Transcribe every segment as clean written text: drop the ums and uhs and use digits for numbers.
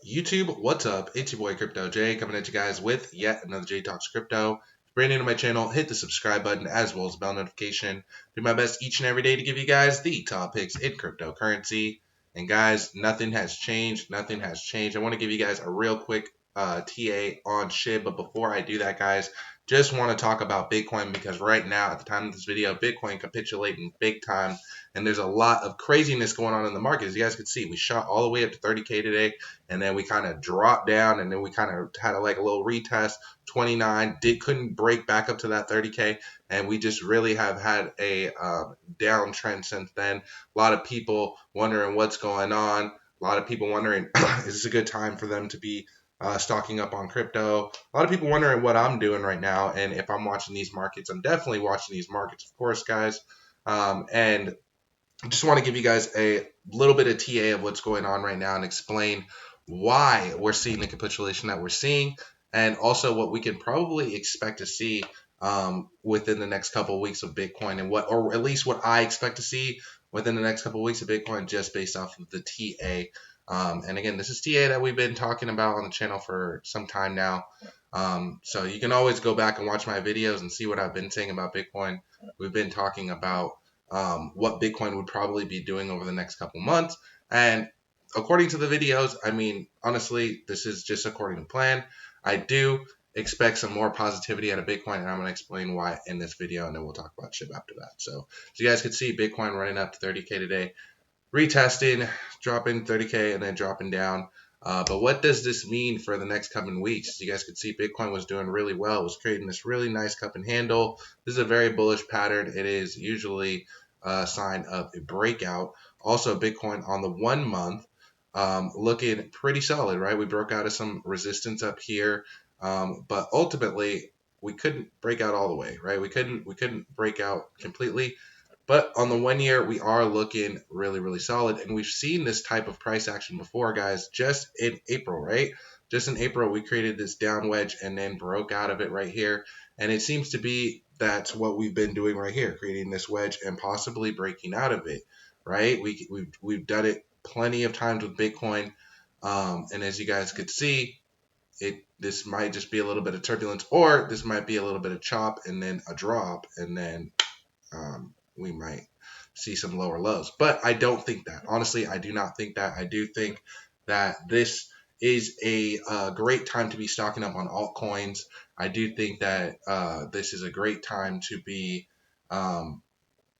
YouTube, what's up? It's your boy Crypto J coming at you guys with yet another J Talks Crypto. If you're brand new to my channel, hit the subscribe button as well as bell notification. Do my best each and every day to give you guys the top picks in cryptocurrency. And guys, nothing has changed. Nothing has changed. I want to give you guys a real quick TA on SHIB, but before I do that, guys, just want to talk about Bitcoin because right now, at the time of this video, Bitcoin capitulating big time, and there's a lot of craziness going on in the market. As you guys can see, we shot all the way up to 30K today, and then we kind of dropped down, and then we kind of had a little retest. 29 couldn't break back up to that 30K, and we just really have had a downtrend since then. A lot of people wondering what's going on. A lot of people wondering, is this a good time for them to be stocking up on crypto? A lot of people wondering what I'm doing right now, and if I'm watching these markets. I'm definitely watching these markets, of course, guys. And I just want to give you guys a little bit of TA of what's going on right now and explain why we're seeing the capitulation that we're seeing, and also what we can probably expect to see within the next couple of weeks of Bitcoin, and or at least what I expect to see within the next couple of weeks of Bitcoin, just based off of the TA. And again, this is TA that we've been talking about on the channel for some time now. So you can always go back and watch my videos and see what I've been saying about Bitcoin. We've been talking about what Bitcoin would probably be doing over the next couple months. And according to the videos, I mean, honestly, this is just according to plan. I do expect some more positivity out of Bitcoin, and I'm going to explain why in this video, and then we'll talk about SHIB after that. So as you guys can see, Bitcoin running up to 30K today, retesting, dropping 30K, and then dropping down. But what does this mean for the next coming weeks? As you guys can see, Bitcoin was doing really well. It was creating this really nice cup and handle. This is a very bullish pattern. It is usually a sign of a breakout. Also, Bitcoin on the 1 month looking pretty solid, right? We broke out of some resistance up here, but ultimately we couldn't break out all the way, right? We couldn't break out completely. But on the 1 year, we are looking really, really solid. And we've seen this type of price action before, guys, just in April, right? Just in April, we created this down wedge and then broke out of it right here. And it seems to be that's what we've been doing right here, creating this wedge and possibly breaking out of it, right? We've done it plenty of times with Bitcoin. And as you guys could see, this might just be a little bit of turbulence, or this might be a little bit of chop and then a drop, and then we might see some lower lows. But I don't think that. Honestly, I do not think that. I do think that this is a great time to be stocking up on altcoins. I do think that this is a great time to be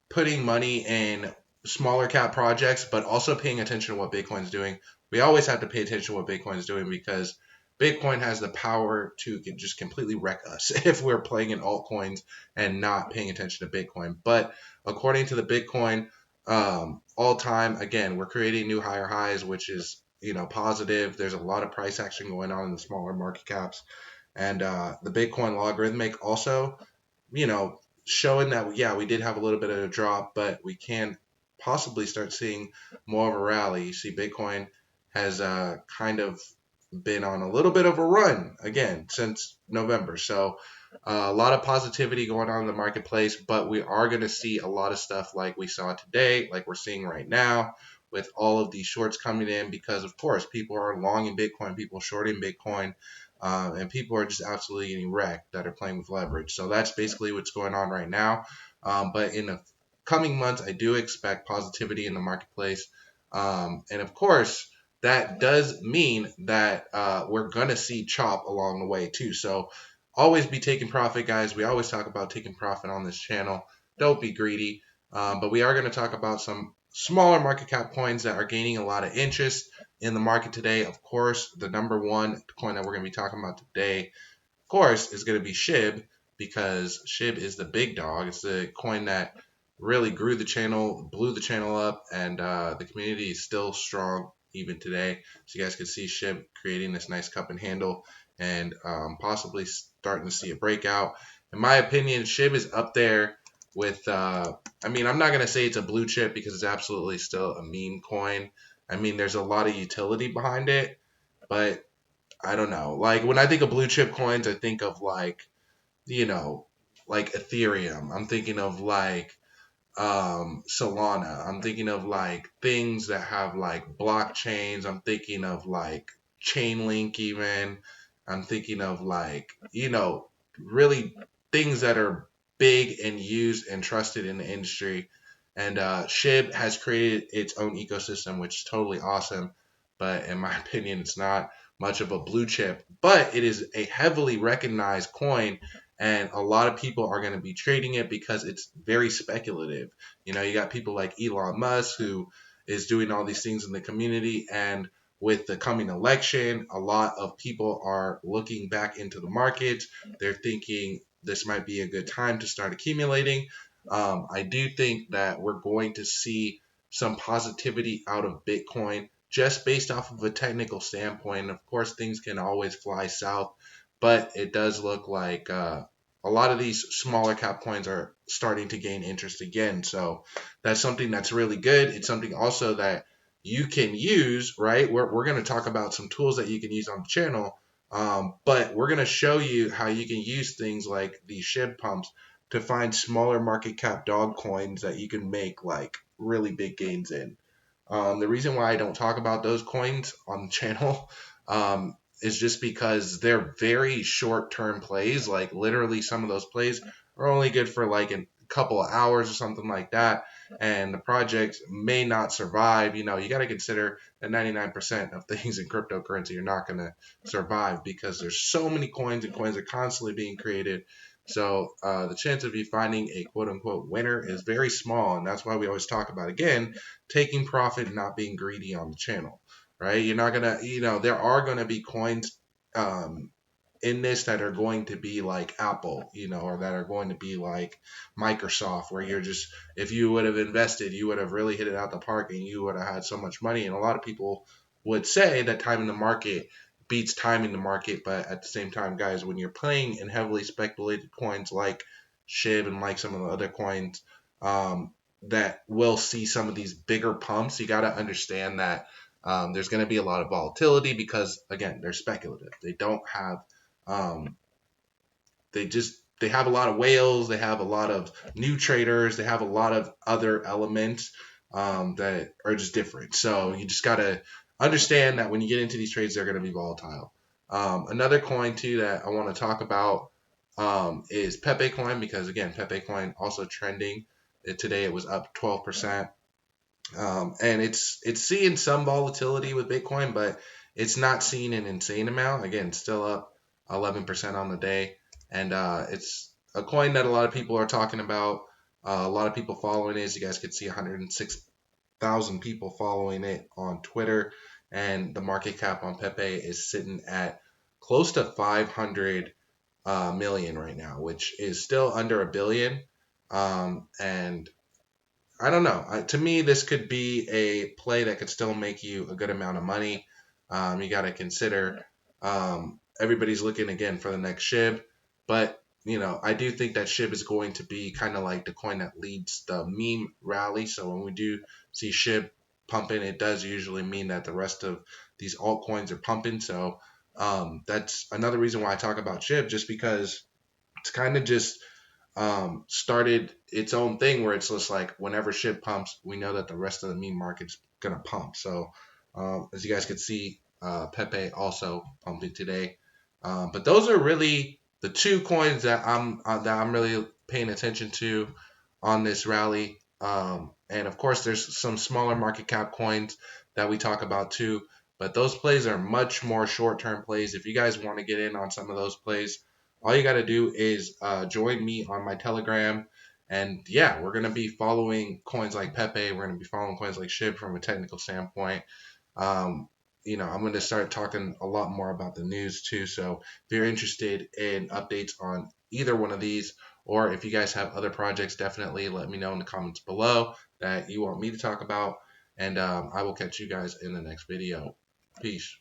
putting money in smaller cap projects, but also paying attention to what Bitcoin's doing. We always have to pay attention to what Bitcoin's doing because Bitcoin has the power to just completely wreck us if we're playing in altcoins and not paying attention to Bitcoin. But according to the Bitcoin all time, again, we're creating new higher highs, which is positive. There's a lot of price action going on in the smaller market caps, and the Bitcoin logarithmic also, showing that yeah, we did have a little bit of a drop, but we can possibly start seeing more of a rally. You see, Bitcoin has kind of been on a little bit of a run again since November. So a lot of positivity going on in the marketplace, but we are going to see a lot of stuff like we saw today, like we're seeing right now with all of these shorts coming in because, of course, people are long in Bitcoin, people shorting Bitcoin, and people are just absolutely getting wrecked that are playing with leverage. So that's basically what's going on right now. But in the coming months, I do expect positivity in the marketplace. And of course, that does mean that we're going to see chop along the way too. So always be taking profit, guys. We always talk about taking profit on this channel. Don't be greedy. But we are going to talk about some smaller market cap coins that are gaining a lot of interest in the market today. Of course, the number one coin that we're going to be talking about today, of course, is going to be SHIB, because SHIB is the big dog. It's the coin that really grew the channel, blew the channel up, and the community is still strong even today. So you guys can see SHIB creating this nice cup and handle and possibly starting to see a breakout. In my opinion, SHIB is up there with, I mean, I'm not going to say it's a blue chip because it's absolutely still a meme coin. I mean, there's a lot of utility behind it, but I don't know. Like, when I think of blue chip coins, I think of like Ethereum. I'm thinking of like Solana. I'm thinking of like things that have like blockchains. I'm thinking of like chain link even. I'm thinking of like, really things that are big and used and trusted in the industry. And SHIB has created its own ecosystem, which is totally awesome. But in my opinion, it's not much of a blue chip, but it is a heavily recognized coin. And a lot of people are going to be trading it because it's very speculative. You got people like Elon Musk who is doing all these things in the community, and with the coming election, a lot of people are looking back into the market. They're thinking this might be a good time to start accumulating. I do think that we're going to see some positivity out of Bitcoin just based off of a technical standpoint. Of course, things can always fly south, but it does look like a lot of these smaller cap coins are starting to gain interest again. So that's something that's really good. It's something also that you can use, right? We're going to talk about some tools that you can use on the channel, but we're going to show you how you can use things like these SHIB pumps to find smaller market cap dog coins that you can make like really big gains in. The reason why I don't talk about those coins on the channel is just because they're very short term plays. Like literally, some of those plays are only good for like a couple of hours or something like that. And the project may not survive. You got to consider that 99% of things in cryptocurrency are not going to survive because there's so many coins and coins are constantly being created. So the chance of you finding a quote unquote winner is very small. And that's why we always talk about, again, taking profit and not being greedy on the channel, right? You're not gonna, there are gonna be coins um, in this that are going to be like Apple, or that are going to be like Microsoft, where you're just, if you would have invested, you would have really hit it out the park and you would have had so much money. And a lot of people would say that time in the market beats timing the market, but at the same time, guys, when you're playing in heavily speculated coins like SHIB and like some of the other coins, that will see some of these bigger pumps, you got to understand that there's going to be a lot of volatility because, again, they're speculative. They don't have, um, they have a lot of whales. They have a lot of new traders. They have a lot of other elements that are just different. So you just got to understand that when you get into these trades, they're going to be volatile. Another coin too that I want to talk about is Pepe coin, because again, Pepe coin also trending. Today it was up 12%. And it's seeing some volatility with Bitcoin, but it's not seeing an insane amount. Again, still up 11% on the day, and it's a coin that a lot of people are talking about. A lot of people following it. As you guys can see, 106,000 people following it on Twitter, and the market cap on Pepe is sitting at close to 500 million right now, which is still under a billion. And I don't know. To me, this could be a play that could still make you a good amount of money. You got to consider everybody's looking again for the next SHIB, but I do think that SHIB is going to be kind of like the coin that leads the meme rally. So when we do see SHIB pumping, it does usually mean that the rest of these altcoins are pumping. So that's another reason why I talk about SHIB, just because it's kind of just started its own thing where it's just like whenever shit pumps, we know that the rest of the meme market's gonna pump. So as you guys can see, Pepe also pumping today. But those are really the two coins that I'm really paying attention to on this rally. And of course, there's some smaller market cap coins that we talk about too. But those plays are much more short-term plays. If you guys want to get in on some of those plays, all you got to do is join me on my Telegram. And yeah, we're going to be following coins like Pepe. We're going to be following coins like SHIB from a technical standpoint. Um, I'm going to start talking a lot more about the news too. So if you're interested in updates on either one of these, or if you guys have other projects, definitely let me know in the comments below that you want me to talk about. And I will catch you guys in the next video. Peace.